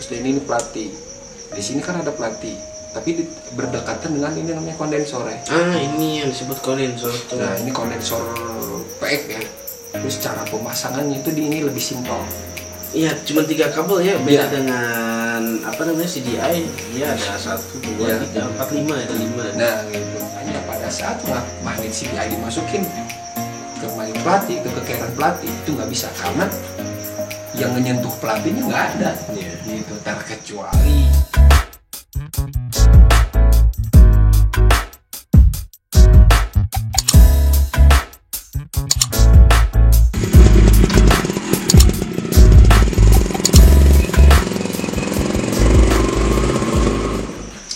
Terus ini pelatih. Di sini kan ada pelatih, tapi berdekatan dengan ini namanya kondensor ya. Ini yang disebut kondensor tuh. Nah, ini kondensor PX ya. Terus cara pemasangannya itu di ini lebih simpel. Iya, cuma 3 kabel ya, beda Iya. dengan apa namanya CDI. Dia ada 1, 2, Iya. 3, 4, 5 ada 5. Nah, gitu. Hanya pada saat magnet CDI dimasukin ke magnet pelatih, ke kekeran pelatih itu nggak bisa karena yang menyentuh pelatihnya nggak ada. Iya. Gitu, terkecuali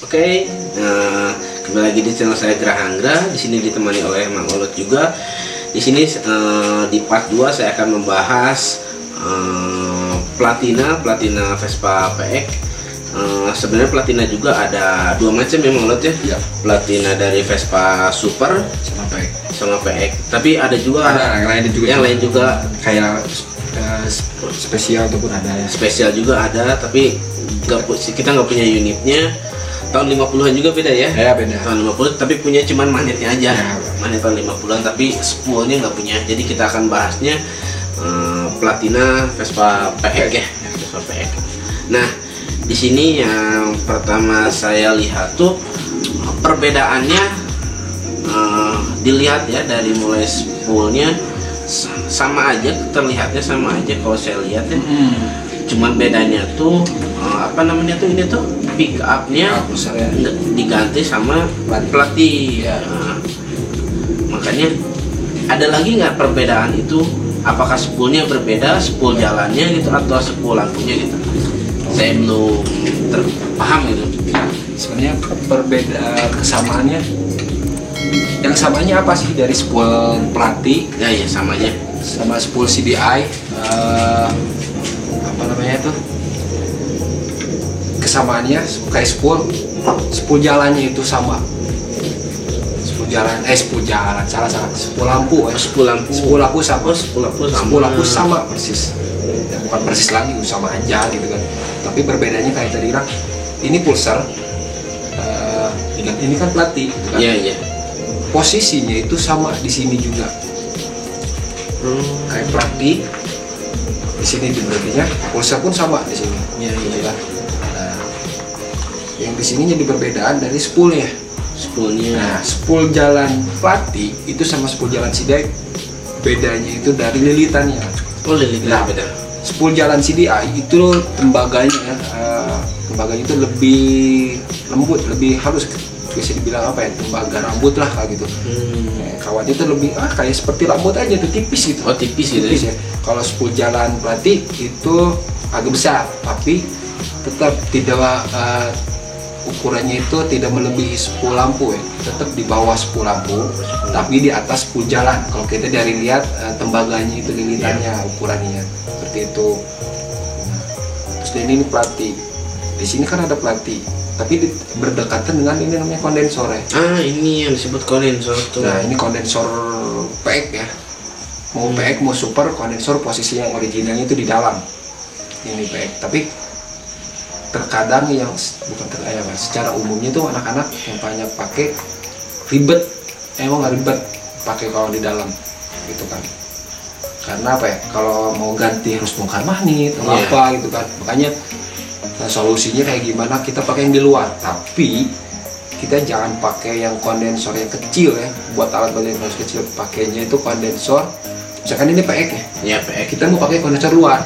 Oke, nah, kembali lagi di channel saya Gerahanggra. Di sini ditemani oleh Mang Olot juga. Di sini di part 2 saya akan membahas platina Vespa PX. Sebenarnya platina juga ada 2 macam ya Mang Olot ya. Iya. Platina dari Vespa Super sama PX. PX. Tapi ada juga yang lain juga kayak spesial ataupun ada ya. spesial juga ada, tapi kita nggak punya unitnya. Tahun 50-an juga beda ya? Ya beda. Tahun 50 tapi punya cuman magnetnya aja. Ya. Magnet tahun 50-an tapi spoolnya nggak punya. Jadi kita akan bahasnya platina Vespa PX ya. Vespa PX. Nah, di sini yang pertama saya lihat tuh perbedaannya dilihat ya dari mulai spoolnya sama aja, terlihatnya sama aja kalau saya lihat ya. Cuman bedanya tuh apa namanya tuh, ini tuh pick upnya diganti sama pelatih ya. Makanya ada lagi nggak perbedaan itu, apakah spoolnya berbeda, spool jalannya gitu atau spool lampunya gitu? Saya belum terpaham gitu. Sebenarnya kesamaannya, yang samanya apa sih dari spool pelatih Ya samanya sama spool CDI, apa namanya tuh, kesamaannya kayak spool jalannya itu sama. Spool lampu spool lampu sama. spool lampu sama persis. Ya, bukan persis lagi, sama aja gitu kan. Tapi perbedaannya kayak tadi bilang, ini pulsar, ini kan pelatih gitu kan. Iya. Posisinya itu sama di sini juga. Kayak pelatih di sini berarti pulsar pun sama di sini. Iya. Kan? Nah, yang di sini jadi perbedaan dari spoolnya. Spoolnya. Nah, spool jalan pelatih itu sama spool jalan CDI bedanya itu dari lilitannya. Lilitannya beda. Spool jalan CDI itu tembaganya itu lebih lembut, lebih halus, bisa dibilang apa ya, tembaga rambut lah kayak gitu. Kawannya itu lebih kayak seperti rambut aja tuh, tipis gitu. Tipis gitu ya. Kalau spool jalan pelatih itu agak besar, tapi tetap tidak ukurannya itu tidak melebihi spool lampu ya, tetap di bawah spool lampu, tapi di atas spool jalan. Kalau kita dari lihat tembaganya itu lilitannya, ukurannya seperti itu. Nah, terus ini pelatih. Di sini kan ada pelatih, tapi berdekatan dengan ini namanya kondensor ya. Ini yang disebut kondensor tuh. Nah, ini kondensor PX ya. Mau PX mau super, kondensor posisi yang originalnya itu di dalam. Ini PX, tapi terkadang yang secara umumnya tuh anak-anak yang banyak pakai ribet, emang nggak ribet pakai kalau di dalam gitu kan. Karena apa ya, kalau mau ganti harus bongkar magnet atau apa gitu kan. Makanya solusinya kayak gimana, kita pakai yang di luar, tapi kita jangan pakai yang kondensor yang kecil ya. Buat alat kondensor kecil, pakainya itu kondensor misalkan ini PX ya. PX. Kita mau pakai kondensor luar.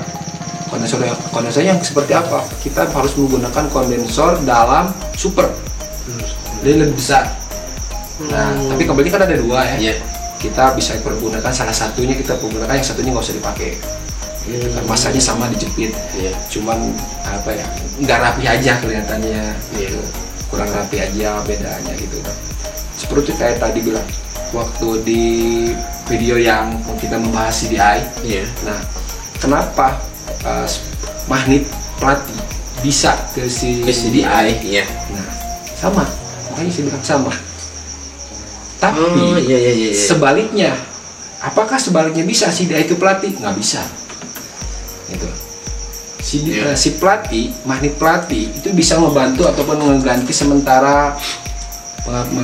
Kondensor yang seperti apa? Kita harus menggunakan kondensor dalam super. Dia lebih besar. Nah, tapi kabelnya kan ada 2 ya. Kita bisa pergunakan salah satunya, kita pergunakan yang satunya nggak usah dipakai. Masanya sama dijepit. Cuman apa ya? Nggak rapi aja kelihatannya. Kurang rapi aja bedanya gitu. Seperti kayak tadi bilang waktu di video yang kita membahas CDI. Nah, kenapa magnet pelatih bisa ke CDI? Nah, sama, makanya saya bilang sama. Tapi sebaliknya, apakah sebaliknya bisa CDI ke pelatih? Nggak bisa. Gitu. si pelatih, magnet pelatih itu bisa membantu ataupun mengganti sementara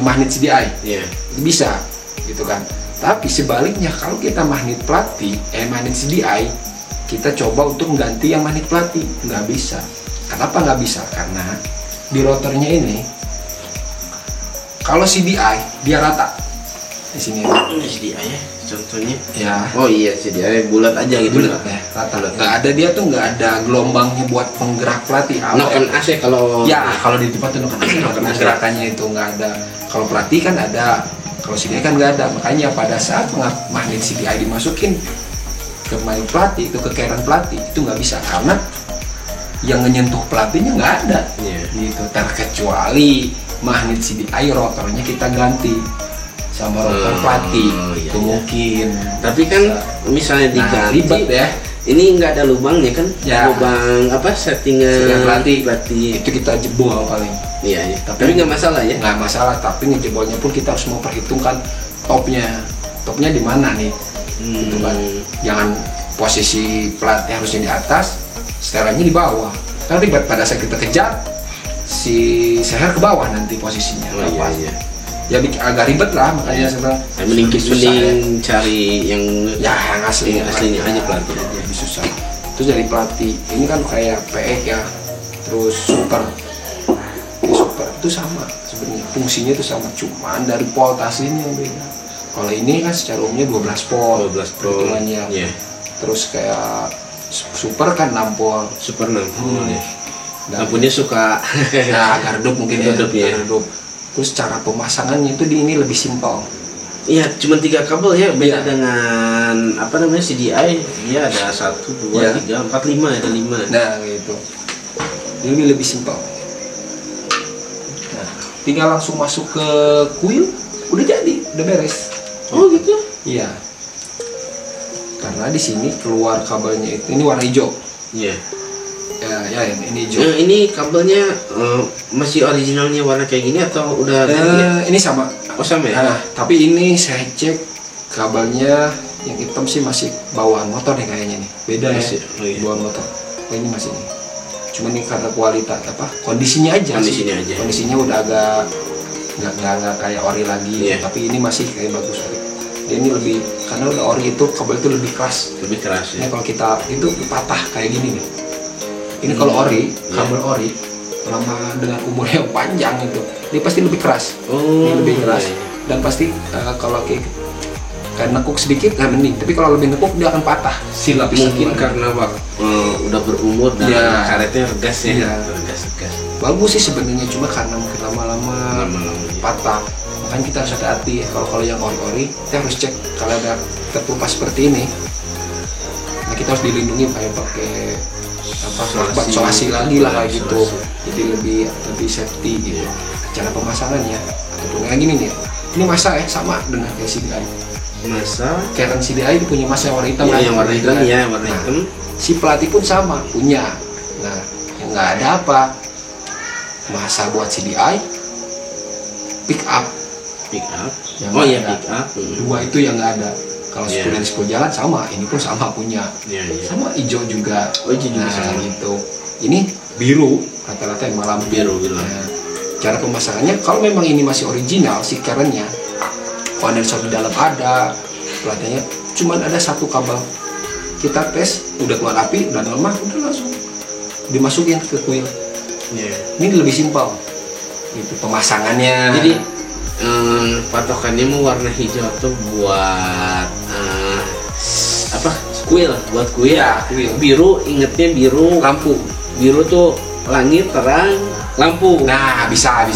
magnet CDI. Itu bisa gitu kan. Tapi sebaliknya kalau kita magnet pelatih magnet CDI, kita coba untuk mengganti yang magnet pelatih, nggak bisa. Kenapa nggak bisa? Karena di rotornya ini kalau CDI dia rata di sini. CDI ya contohnya ya. Oh iya, CDI bulat aja gitu. Bulat ya, rata. Nggak ada, dia tuh nggak ada gelombangnya buat penggerak pelatih. Noken AC kalau ya, kalau di tempat itu noken AC, gerakannya itu nggak ada. Kalau pelatih kan ada, kalau CDI kan nggak ada. Makanya pada saat magnet CDI dimasukin ke magnet pelatih, itu ke cairan pelatih, itu nggak bisa karena yang menyentuh pelatihnya nggak ada. Gitu. Terkecuali magnet CDI rotornya kita ganti sama rotor pelatih, itu mungkin. Tapi kan misalnya diganti, ribet ya. Ini nggak ada lubangnya kan? Ya. Lubang apa settingan pelatih itu kita jebol paling. Iya. Tapi nggak masalah ya? Nggak masalah. Tapi ngejebolnya pun kita harus memperhitungkan topnya di mana nih, gitu kan. Jangan posisi pelatih harusnya di atas, setelannya di bawah. Kan ribet pada saat kita kejar si seher ke bawah nanti posisinya. Iya. Ya agak ribet lah, makanya sebenarnya mending cari yang aslinya aja pelatih aja, lebih susah. Terus dari pelatih ini kan kayak PE ya, terus super itu sama sebenarnya, fungsinya itu sama, cuman dari voltasenya yang beda. Kalau ini kan secara umumnya 12 volt hitungannya. Terus kayak super kan 6 volt. Super 6 volt ya. Lampunya suka agak redup mungkin ya. Terus cara pemasangannya itu di ini lebih simpel. Iya, cuma 3 kabel ya, beda dengan apa namanya CDI, dia ada 1, 2, 3, 4, 5, ada 5. Nah, gitu. Ini lebih simpel. Nah, tinggal langsung masuk ke kuil, udah jadi, udah beres. Oh gitu? Iya. Karena di sini keluar kabelnya itu, ini warna hijau. Iya. Ya, ini hijau. Ini kabelnya masih originalnya warna kayak gini atau udah ganti? Ini sama. Oh sama ya? Nah, tapi ini saya cek kabelnya yang hitam sih masih bawaan motor nih kayaknya nih. Beda masih, ya. Oh, iya. Bawaan motor. Oh, ini masih nih. Cuma ini karena kualitas kondisinya aja. Kondisinya udah agak nggak kayak ori lagi. Tapi ini masih kayak bagus. Dia ini lebih, karena udah ori itu kabel itu lebih keras. Ya. Kalau kita itu patah kayak gini nih. Ini kalau ori, kabel ori, lama dengan umur yang panjang itu, dia pasti lebih keras. Ini lebih keras. Dan pasti kalau kayak nekuk sedikit nggak mending. Tapi kalau lebih nekuk dia akan patah. Si lapisan mungkin karena udah berumur dan karetnya regas ya. Regas. Bagus sih sebenarnya, cuma karena mungkin lama-lama patah. Makanya kita harus hati-hati. Kalau yang ori-ori, kita harus cek kalau ada terkelupas seperti ini. Nah, kita harus dilindungi kayak pakai solasi lagi lah kayak gitu, jadi lebih safety gitu. Cara pemasangannya ataupun kayak gini nih, ini masa sama dengan kayak CDI. Cairan CDI itu punya masa yang warna hitam kan? Yang warna hitam ya, warna hitam. Si pelatih pun sama punya. Nah, yang nggak ada apa masa buat CDI, pick up. Pick up. Dua itu yang nggak ada. Kalau 10 dan 10 jalan sama, ini pun sama punya. Sama hijau juga. Sama gitu. Ini biru, rata-rata yang malam biru. Nah, cara pemasangannya, kalau memang ini masih original si kerennya, kondensor di dalam ada, pelatihnya cuman ada 1 kabel. Kita tes, udah keluar api, udah normal, udah langsung dimasukin ke kuil. Ini lebih simpel. Itu pemasangannya. Jadi patokannya mau warna hijau tuh buat kuil, buat kuil. Biru, ingetnya biru lampu. Biru tuh langit terang, lampu. Nah, bisa.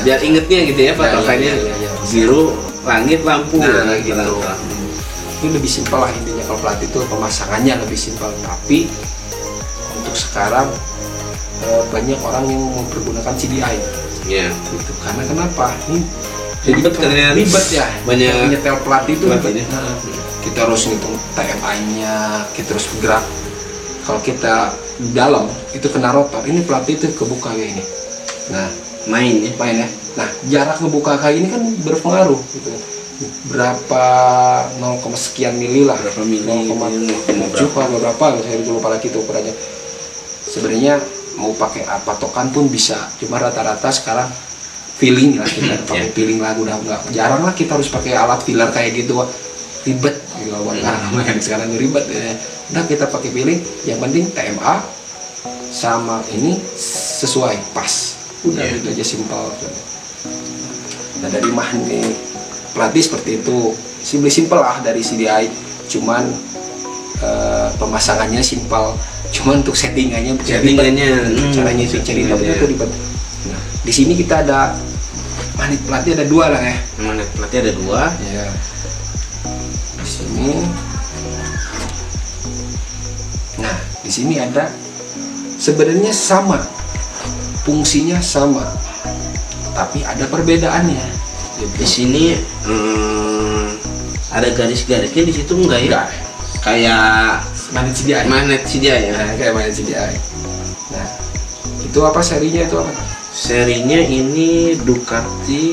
Biar ingetnya gitu ya patokannya. Biru, langit, lampu. Gitu. Itu lebih simpel lah intinya. Kalau pelatih itu pemasangannya lebih simpel. Tapi untuk sekarang banyak orang yang mempergunakan CDI. Gitu. Karena kenapa? Ribet ya, banyak nyetel pelatih itu ribet. Kita harus ngitung TMI-nya, kita harus gerak. Kalau kita dalam itu kena rotor, ini pelatih itu kebuka kayak ini. Nah, main ya. Nah, jarak ngebuka kayak ini kan berpengaruh gitu. Berapa 0, sekian mili lah, 0,7 berapa, saya lupa lagi itu ukurannya. sebenarnya mau pakai patokan pun bisa, cuma rata-rata sekarang feeling lah, kita pakai feeling lah, udah nggak jarang lah kita harus pakai alat filler kayak gitu, ribet gitu buat kan sekarang ribet ya. Udah kita pakai feeling, yang penting TMA sama ini sesuai pas, udah gitu aja, simpel. Nah dari magnet pelatih seperti itu, simpel lah dari CDI, cuman pemasangannya simpel, cuman untuk settingannya caranya itu cari itu ribet. Nah di sini kita ada magnet pelatih ada 2 lah ya. Magnet pelatih ada 2 ya. Di sini, nah di sini ada, sebenarnya sama fungsinya sama, tapi ada perbedaannya. Di sini ada garis-garisnya, di situ enggak ya? Enggak. Kayak magnet CDI. ya. Nah, kayak magnet CDI. Nah, itu apa serinya itu apa? Serinya ini Ducati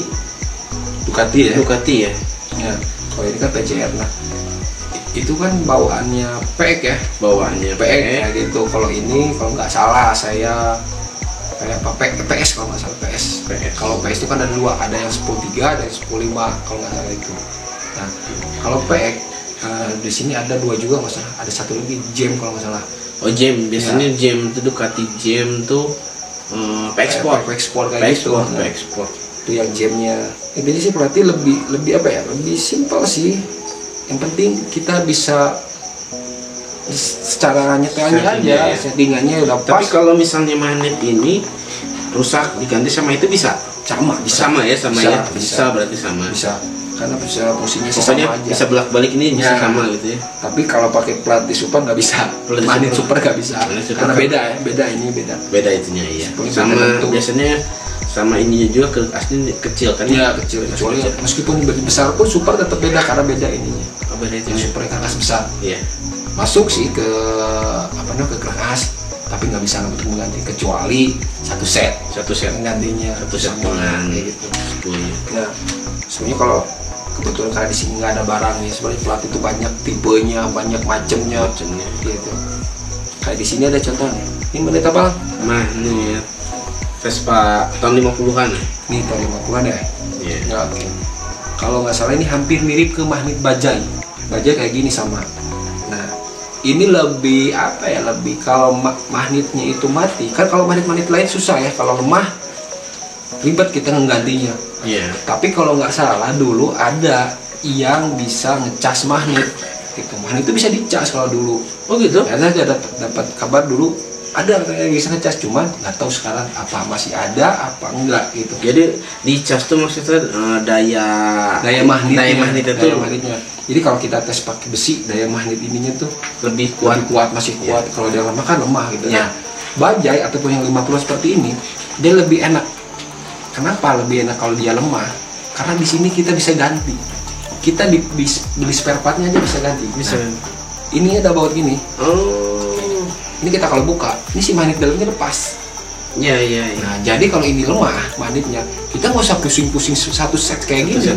ya. Ducati ya. Ya. Kalau ini kan PCR. Nah, itu kan bawaannya PX ya. Bawaannya PX ya gitu. Kalau ini kalau nggak salah saya kayak apa PS kalau nggak salah PS. Kalau PS itu kan ada 2, ada yang 10.3, ada yang 10.5 kalau nggak salah itu. Nah, kalau PX di sini ada 2 juga nggak salah. Ada satu lagi Jam kalau nggak salah. Oh Jam, biasanya Jam itu Ducati Jam tuh PX Sport kayak gitu. PX Sport itu yang Jamnya. Intinya sih pelatih lebih apa ya? Lebih simpel sih. Yang penting kita bisa secara nyetelnya aja, settingannya udah pas. Tapi kalau misalnya magnet ini rusak diganti sama itu bisa? Sama Berarti sama. Bisa. Karena bisa fungsinya sih pokoknya sama aja. Bisa bolak-balik ini bisa sama gitu ya. Tapi kalau pakai pelatih super nggak bisa. Magnet super nggak bisa. Karena beda ini. Beda itunya ya. Sama biasanya sama ininya juga asli kecil kan? Iya kecil. Kecuali meskipun besar pun super tetap beda karena beda ininya. Beda itu. Super keras besar. Iya. Masuk sih ke ke keras, tapi nggak bisa untuk mengganti kecuali satu set menggantinya, satu set dengan gitu. Nah sebenarnya kalau kebetulan karena di sini nggak ada barangnya, sebenarnya pelatih itu banyak tipenya, banyak macamnya gitu. Kayak di sini ada contohnya. Ini magnet apa? Magnet Vespa tahun 50-an. Nih tahun 50-an ya. Iya. Ya, oke. Kalau nggak salah ini hampir mirip ke magnet bajai. Bajai kayak gini sama. Nah, ini lebih apa ya? Lebih kalau magnetnya itu mati. Kan kalau magnet-magnet lain susah ya. Kalau lemah ribet kita menggantinya. Iya. Tapi kalau nggak salah dulu ada yang bisa ngecas magnet. Gitu. Magnet itu bisa dicas kalau dulu. Oh gitu? Karena saya dapat kabar dulu ada yang bisa ngecas, cuman nggak tahu sekarang apa masih ada apa enggak gitu. Jadi dicas tuh maksudnya daya magnetnya. Jadi kalau kita tes pakai besi, daya magnet ininya tuh lebih kuat, masih kuat. Kalau dia lemah kan lemah gitu. Ya. Nah, bajai ataupun yang 50 seperti ini dia lebih enak. Kenapa lebih enak kalau dia lemah? Karena di sini kita bisa ganti. Kita beli spare partnya aja bisa ganti. Bisa. Nah, ini ada baut gini. Ini kita kalau buka, ini si magnet dalamnya lepas. Iya. Nah, jadi kalau ini lemah magnetnya, kita nggak usah pusing-pusing satu set kayak gini.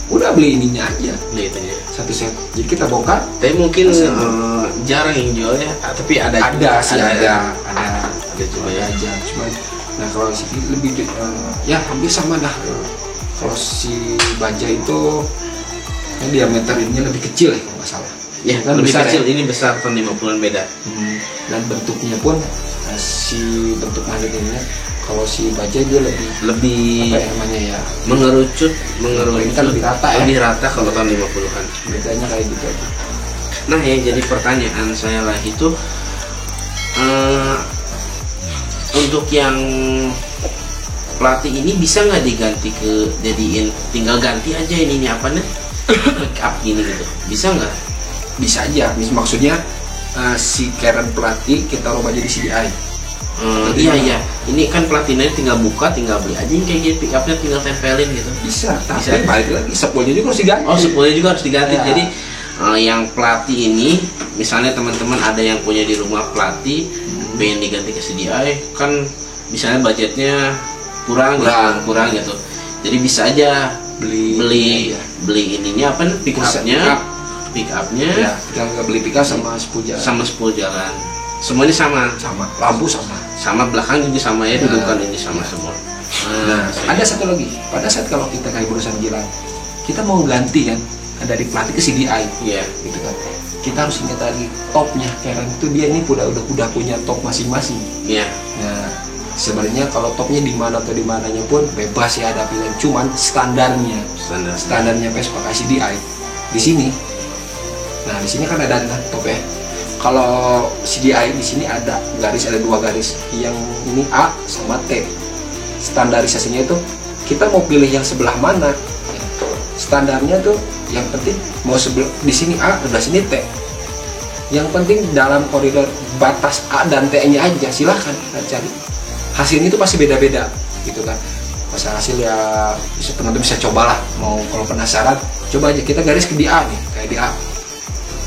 Udah beli ininya aja. Beli itunya. Satu set. Jadi kita bongkar. Tapi mungkin jarang yang jual ya. Tapi ada juga ya. Aja. Cuma, nah kalau sih lebih ya hampir sama dah. Kalau si baja itu diameter ininya lebih kecil ya kalau nggak salah. Ya, kan lebih kecil, ini besar tahun 50-an beda. Dan bentuknya pun si bentuk magnet ini, kalau si baja dia lebih apa ya namanya ya? Mengerucut. Ini kan lebih rata ya. Lebih rata kalau tahun 50-an. Bedanya kayak gitu aja. Nah, ya jadi pertanyaan saya lah itu untuk yang pelatih ini bisa nggak diganti jadiin tinggal ganti aja ininya apa nih? Make up gini gitu. Bisa nggak? Bisa aja, maksudnya si Karen pelatih kita rubah jadi CDI. Iya. Ini kan pelatihnya tinggal buka, tinggal beli aja yang kayak gitu, pick upnya tinggal tempelin gitu. Bisa. Tapi balik lagi, spoolnya juga harus diganti. Oh, spoolnya juga harus diganti. Ya. Jadi yang pelatih ini, misalnya teman-teman ada yang punya di rumah pelatih, pengen diganti ke CDI, kan misalnya budgetnya kurang gitu. Jadi bisa aja beli ininya apa nih, pick upnya ya, kita nggak beli pick up sama spool jalan. Semuanya sama. Lampu sama. Sama belakang juga sama ya, dudukan ini sama semua. Nah, ada satu lagi. Pada saat kalau kita kayak berusaha jalan, kita mau ganti kan dari pelatih ke CDI. Iya. Gitu kan. Kita harus ingat lagi topnya. Karena itu dia ini udah punya top masing-masing. Iya. Nah, sebenarnya kalau topnya di mana atau di mananya pun bebas ya ada pilihan. Cuman standarnya Vespa pakai CDI di sini. Nah, di sini kan ada top ya. Kalau CDI di sini ada dua garis. Yang ini A sama T. Standarisasinya itu kita mau pilih yang sebelah mana. Standarnya tuh yang penting mau di sini A, di sini T. Yang penting dalam koridor batas A dan T-nya aja, silahkan kita cari. Hasilnya itu pasti beda-beda, gitu kan. Masa hasil ya penonton bisa cobalah. Mau kalau penasaran, coba aja kita garis ke di A nih, kayak di A.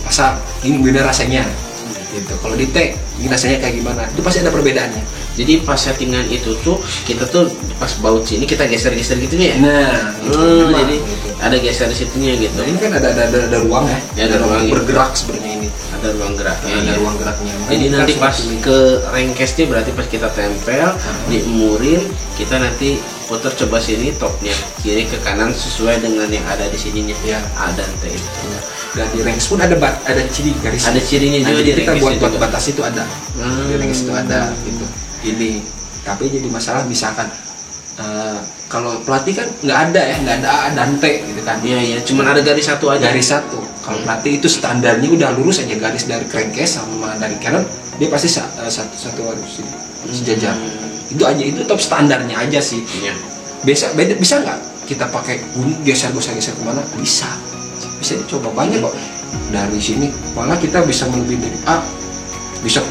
Masa ini beda rasanya, gitu. Kalau di T, ini rasanya kayak gimana? Itu pasti ada perbedaannya. Jadi pas settingan itu tuh kita tuh pas baut sini kita geser-geser gitu ya. Nah, jadi gitu. Ada geser di situnya gitu. Nah, ini kan ada ruang ya. Ya, ada ruang bergerak sebenarnya ini. Ada ruang geraknya. Ada ruang geraknya. Jadi nanti pas ke rengkesnya berarti pas kita tempel, diumurin, kita nanti putar coba sini topnya kiri ke kanan sesuai dengan yang ada di sininya. Ya. A dan T itu. Dan di rengkes pun ada ciri garis. Ada cirinya juga jadi di kita rengkes buat batas itu ada. Di rengkes itu ada gitu. Ini tapi jadi masalah misalkan kalau pelatih kan nggak ada A dan T gitu kan. Iya, cuman ada garis satu aja. Garis satu. Kalau pelatih itu standarnya udah lurus aja garis dari crankcase sama dari cannon dia pasti satu harus sejajar. Itu aja, itu top standarnya aja sih. Iya. Bisa nggak kita pakai geser kemana? Bisa dicoba banyak kok. Dari sini malah kita bisa melebihi dari A, bisa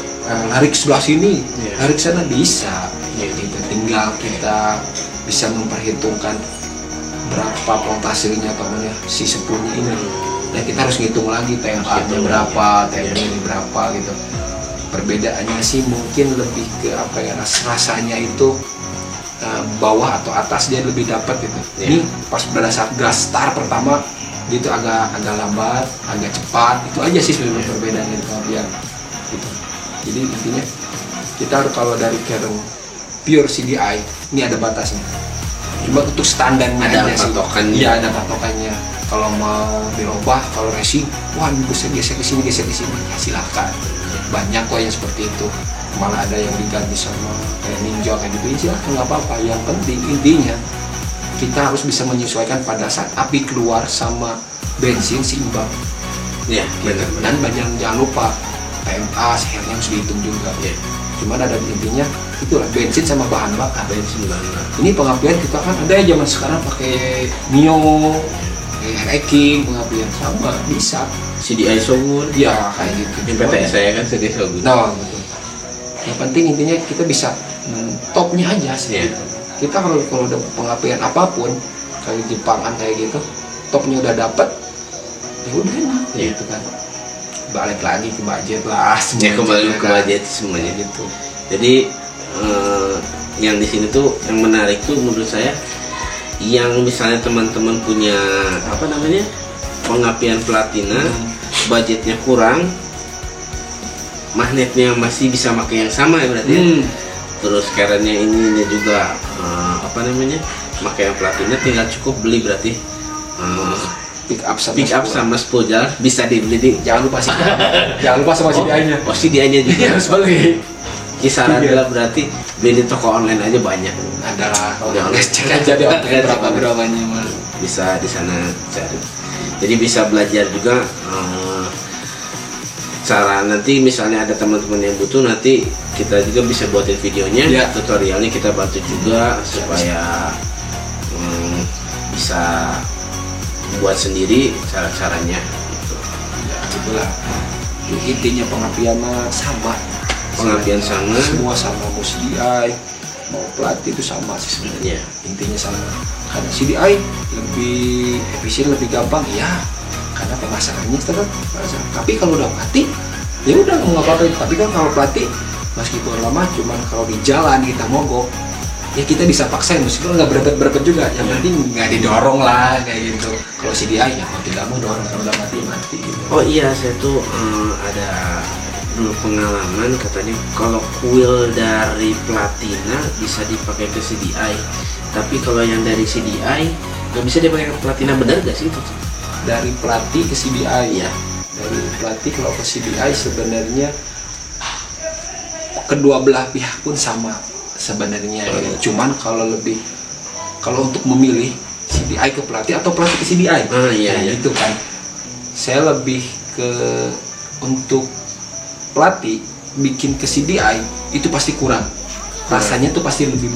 lari ke sebelah sini, lari ke sana bisa. Gitu. Tinggal kita bisa memperhitungkan berapa voltasenya atau si sepunya ini. Nah, kita harus ngitung lagi TMA-nya berapa, TMA-nya berapa gitu. Perbedaannya sih mungkin lebih ke apa ya, rasanya itu bawah atau atas dia lebih dapat gitu. Ini pas pada saat gas start pertama dia itu agak lambat, agak cepat. Itu aja sih sebenarnya perbedaannya di pengapian gitu. Jadi intinya kita harus kalau dari keren pure CDI ini ada batasnya. Cuma untuk standarnya ada aja patokannya. Iya, ada patokannya. Kalau mau dirubah, kalau racing, wah bisa geser ke sini, ya silakan. Banyak kok yang seperti itu. Malah ada yang diganti sama kayak ninja kayak gitu, silahkan nggak apa-apa. Yang penting intinya kita harus bisa menyesuaikan pada saat api keluar sama bensin seimbang. Iya, benar. Dan banyak jangan lupa PMA sehernya harus dihitung juga. Cuman ada intinya itulah bensin sama bahan bakar. Ini pengapian kita kan ada ya zaman sekarang pakai Mio, King pengapian sama bisa. CDI Shogun. Ya kayak gitu. Yang PT saya kan CDI Shogun. Nah, betul. Yang penting intinya kita bisa topnya aja sih. Kita kalau udah pengapian apapun kayak Jepangan kayak gitu, topnya udah dapet, ya udah enak gitu kan. Balik lagi ke budget lah, kembali ke budget semuanya gitu. Jadi yang di sini tuh yang menarik tuh menurut saya, yang misalnya teman-teman punya apa namanya pengapian platina, budgetnya kurang, magnetnya masih bisa pakai yang sama ya berarti. Terus kerennya ininya juga apa namanya pakai yang platina, tinggal cukup beli berarti. Pick up sama spool bisa dibeli di. Jangan lupa sama CDI-nya. Oh, CDI-nya juga harus beli. Kisaran adalah berarti beli di toko online aja banyak. Adalah udah cek aja di online berapanya mah. Bisa di sana cari. Jadi bisa belajar juga cara nanti misalnya ada teman-teman yang butuh, nanti kita juga bisa buatin videonya, tutorialnya kita bantu juga supaya bisa buat sendiri cara-caranya gitu. Ya itulah intinya pengapian sama. Pengapian sama, semua sama, mau CDI mau pelatih itu sama sih sebenarnya. Intinya sama. Karena CDI lebih efisien, lebih gampang ya. Karena pemasangannya tetap. Tapi kalau udah pelatih ya udah mau ngapain. Tapi kan kalau pelatih meskipun lama, cuman kalau di jalan kita mogok ya kita bisa paksain, meskipun nggak berat juga, yang penting nggak didorong lah kayak gitu. Kalau CDI ya mau tidak mau dorong, kalau udah mati gitu. Oh iya, saya tuh ada dulu pengalaman katanya kalau kuil dari platina bisa dipakai ke CDI, tapi kalau yang dari CDI nggak bisa dipakai ke platina, benar gak sih itu? Dari plati ke CDI Ya, dari plati kalau ke CDI sebenarnya kedua belah pihak pun sama sebenarnya ya. Cuman kalau untuk memilih CDI ke plati atau plati ke CDI, iya. gitu kan, saya lebih ke untuk plati bikin ke CDI itu pasti kurang, rasanya tuh pasti lebih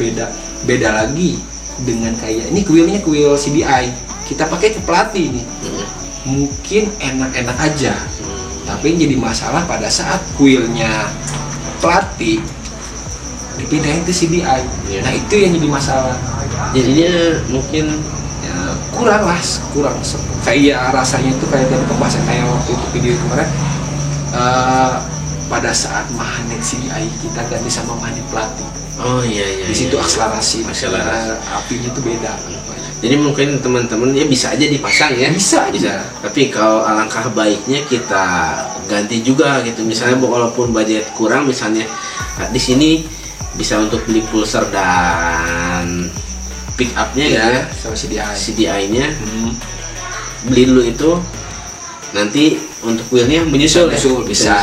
beda lagi dengan kayak ini kuilnya kuil CDI kita pakai ke plati nih, mungkin enak-enak aja, tapi yang jadi masalah pada saat kuilnya plati dipindahin ke CDI, nah itu yang jadi masalah, jadinya mungkin ya, kurang kayak rasanya tuh kayak dari pembahasan kayak waktu itu video kemarin, pada saat magnet CDI kita ganti sama magnet plati. Oh iya. Di situ akselerasi. Apinya tuh beda. Jadi mungkin teman-teman ya bisa aja dipasang ya. Bisa. Tapi kalau alangkah baiknya kita ganti juga gitu. Misalnya walaupun budget kurang, misalnya di sini bisa untuk beli pulser dan pick up-nya ya, gitu sama CDI-nya. Beli dulu itu, nanti untuk wheelnya menyusul bisa.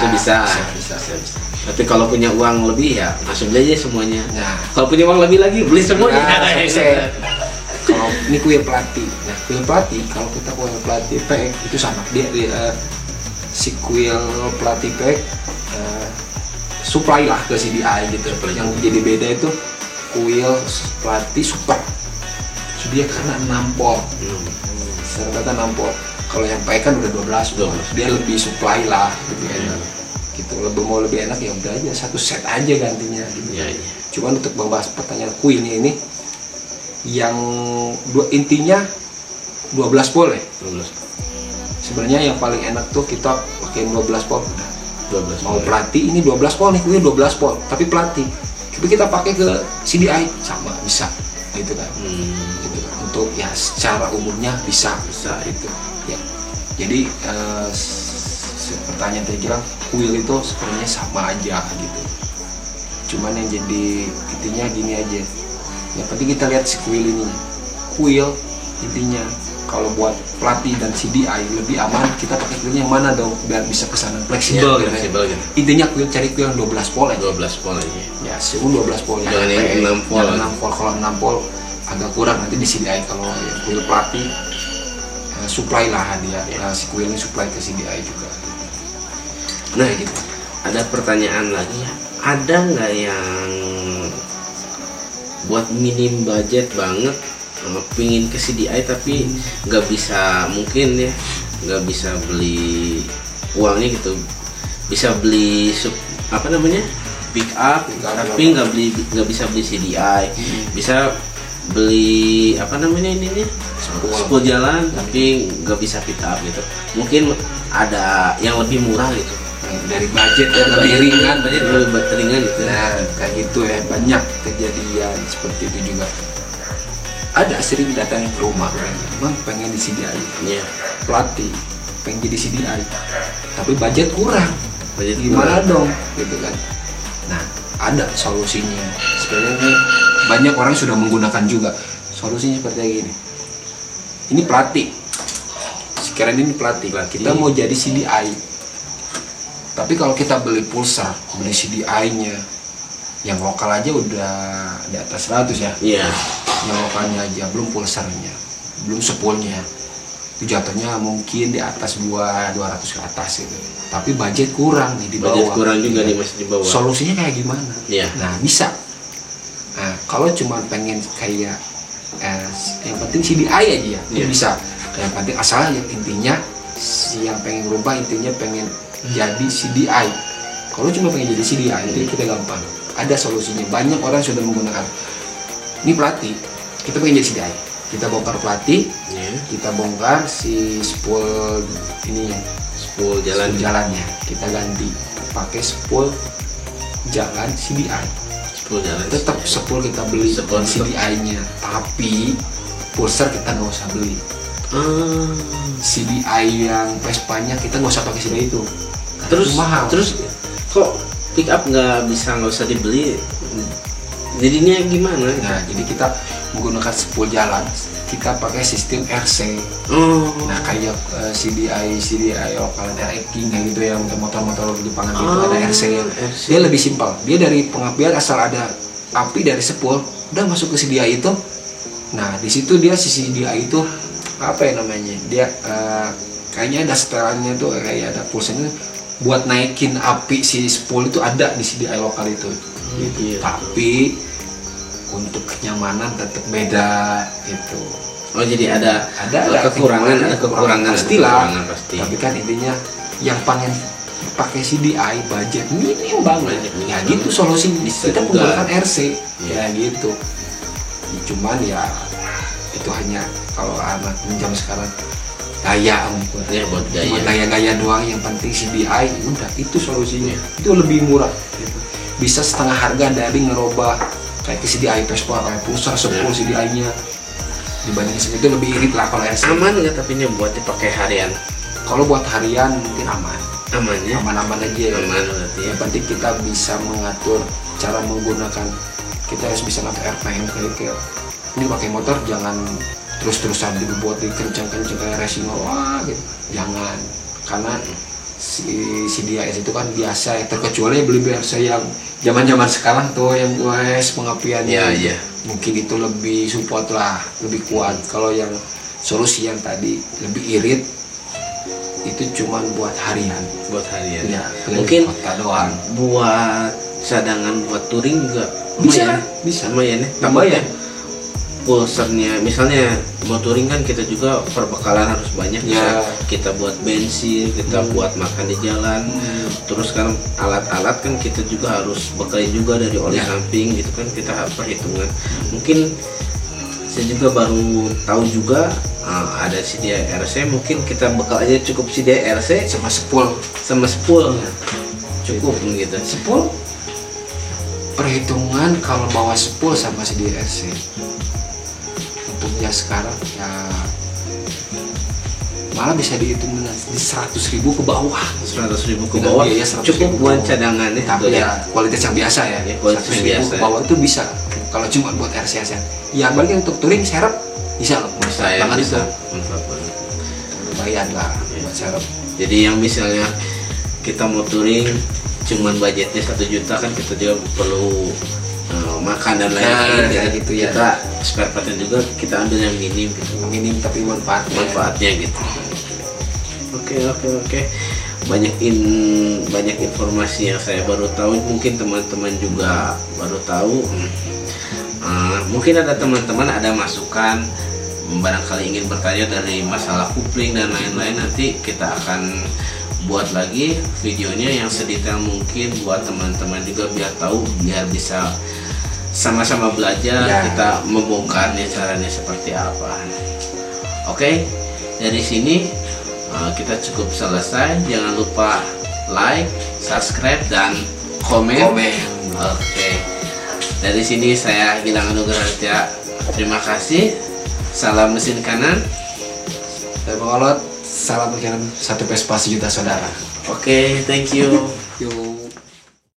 Tapi kalau punya uang lebih ya langsung beli aja semuanya. Nah, kalau punya uang lebih lagi beli semuanya. Kalau ini kuil plati, nah kuil plati kalau kita kuil plati pack itu sama dia si kuil plati pack supply lah ke CDI gitu. Yang jadi beda itu kuil plati super, dia karena 6 volt. Rata-rata 6 volt. Kalau yang pakai kan udah 12, dia lebih supply lah, lebih enak. Gitu, lebih enak ya udah aja satu set aja gantinya gitu. Cuman untuk membahas pertanyaan kuilnya ini yang intinya 12 volt ya. Sebenarnya yang paling enak tuh kita pakai 12 volt udah. Mau plati ini 12 volt nih, kuil 12 volt, tapi plati. Tapi kita pakai ke CDI sama bisa gitu kan. Gitu kan. Untuk ya secara umumnya bisa itu. Ya. Jadi pertanyaan tadi bilang kuil itu sebenarnya sama aja gitu. Cuman yang jadi intinya gini aja. Yang penting kita lihat si kuil ini. Kuil intinya kalau buat plati dan CDI lebih aman kita pakai kuil yang mana dong biar bisa kesana fleksibel gitu. Intinya kuil cari kuil yang 12 volt aja. 12 volt aja. Ya, suhu 12 volt ya. Jangan yang 6 volt. 6 volt kalau 6 volt agak kurang nanti di CDI. Kalau kuil plati supply lah dia. Si kuil ini supply ke CDI juga. Nah gitu. Ada pertanyaan lagi ya. Ada nggak yang buat minim budget banget, pingin ke CDI tapi nggak bisa, mungkin ya nggak bisa beli uangnya gitu, bisa beli pick up tapi nggak bisa beli CDI, bisa beli spool jalan tapi nggak bisa pick up gitu. Mungkin ada yang lebih murah gitu dari budget ya, lebih ringan gitu. Nah kayak gitu ya, banyak kejadian seperti itu juga. Ada sering datang ke rumah memang pengen di CDI, pelatih pengen jadi CDI tapi budget kurang, gimana dong gitu kan. Nah ada solusinya sebenarnya, banyak orang sudah menggunakan juga solusinya seperti ini. Ini pelatih sekarang, ini pelatih kita mau jadi CDI. Tapi kalau kita beli pulsa, beli CDI-nya yang lokal aja udah di atas 100 ya. Iya. Yang lokalnya aja, belum pulsarnya, belum spoolnya. Itu jatuhnya mungkin di atas 200 ke atas gitu. Tapi budget kurang nih di bawah. Budget kurang juga nih masih di bawah. Solusinya kayak gimana? Iya. Nah, bisa. Nah, kalau cuma pengen kayak yang penting CDI aja ya, bisa. Yang penting asal yang intinya yang pengen berubah intinya pengen jadi CDI. Kalau cuma pengen jadi CDI itu kita gampang, ada solusinya. Banyak orang sudah menggunakan ini pelatih, kita pengen jadi CDI, kita bongkar pelatih, kita bongkar si spool ini, spool jalannya kita ganti pakai spool jalan CDI. Spool jalan tetap spool kita beli CDI-nya, tapi pulsar kita nggak usah beli. CDI yang Vespa-nya kita nggak usah pakai CDI itu. Terus mahal. Terus kok pick up nggak usah dibeli, jadinya gimana? Nah, jadi kita menggunakan spool jalan, kita pakai sistem RC. Nah, kayak CDI lokal RX King kayak gitu ya, untuk motor-motor Jepangan itu ada RC yang dia lebih simpel. Dia dari pengapian asal ada api dari spool udah masuk ke CDI itu. Nah, di situ dia si CDI itu apa ya namanya? Dia kayaknya ada setelannya tuh, kayak ada pulsanya buat naikin api si spool itu ada di CDI lokal itu. Gitu. Tapi untuk kenyamanan tetap beda itu. Oh, jadi ada kekurangan pastilah. Pasti. Tapi kan intinya yang pengen pakai CDI budget minim banget. Ya gitu solusinya. Kita menggunakan RC ya gitu. Cuman ya itu hanya kalau anak jam sekarang gaya buat gaya. Gaya-gaya doang, yang penting CDI udah itu solusinya. Itu lebih murah gitu. Bisa setengah harga dari ngerubah kayak ke CDI Vespa kayak pusar 10 CDI-nya dibanding segitu lebih irit lah kalau RC. Aman nggak tapi ini buat dipakai harian? Kalau buat harian mungkin aman ya? Aman aja. Aman berarti ya. Yang penting kita bisa mengatur cara menggunakan, kita harus bisa ngatur RPM kayak ini pakai motor jangan terus-terusan dibuat dikencang-kencang kayak racing gitu, jangan, karena si DIS itu kan biasa ya, terkecuali beli BRC yang zaman sekarang tuh yang US pengapiannya mungkin itu lebih support lah, lebih kuat. Kalau yang solusi yang tadi lebih irit itu cuman buat harian ya, mungkin kota doang. Buat cadangan buat touring juga bisa lumayan ya. Pulsernya misalnya mau touring kan kita juga perbekalan harus banyak ya. Kita buat bensin, kita buat makan di jalan. Terus kan alat-alat kan kita juga harus bekalin juga dari oli samping gitu kan, kita harus perhitungan. Mungkin saya juga baru tahu juga ada CDI RC, mungkin kita bekal aja cukup CDI RC sama spool cukup gitu. Spool perhitungan kalau bawa spool sama CDI RC untuknya sekarang ya malah bisa dihitung di 100.000 ke bawah. 100.000 ke bawah ya, cukup buat cadangannya. Tapi ya kualitas yang biasa ya, 100.000 ke bawah itu bisa. Kalau cuma buat RC ya balik untuk touring serep bisa loh, banget itu lumayan lah buat serep. Jadi yang misalnya kita mau touring cuman budgetnya 1 juta kan, kita juga perlu makan dan lain-lain gitu ya. Kita spare partnya juga kita ambil yang minim tapi manfaatnya gitu. Oke. Banyak informasi yang saya baru tahu, mungkin teman-teman juga baru tahu. Mungkin ada teman-teman ada masukan, barangkali ingin bertanya dari masalah kupling dan lain-lain, nanti kita akan buat lagi videonya yang sedetail mungkin buat teman-teman juga biar tahu, biar bisa sama-sama belajar kita membongkarnya caranya seperti apa. Oke, dari sini kita cukup selesai. Jangan lupa like, subscribe dan komen. Oke. Dari sini saya Gilang Anugrah. Terima kasih. Salam mesin kanan. Saya Bang Olot. Salam mesin kanan. 1 Vespa 1 juta saudara. Oke, thank you. Yo.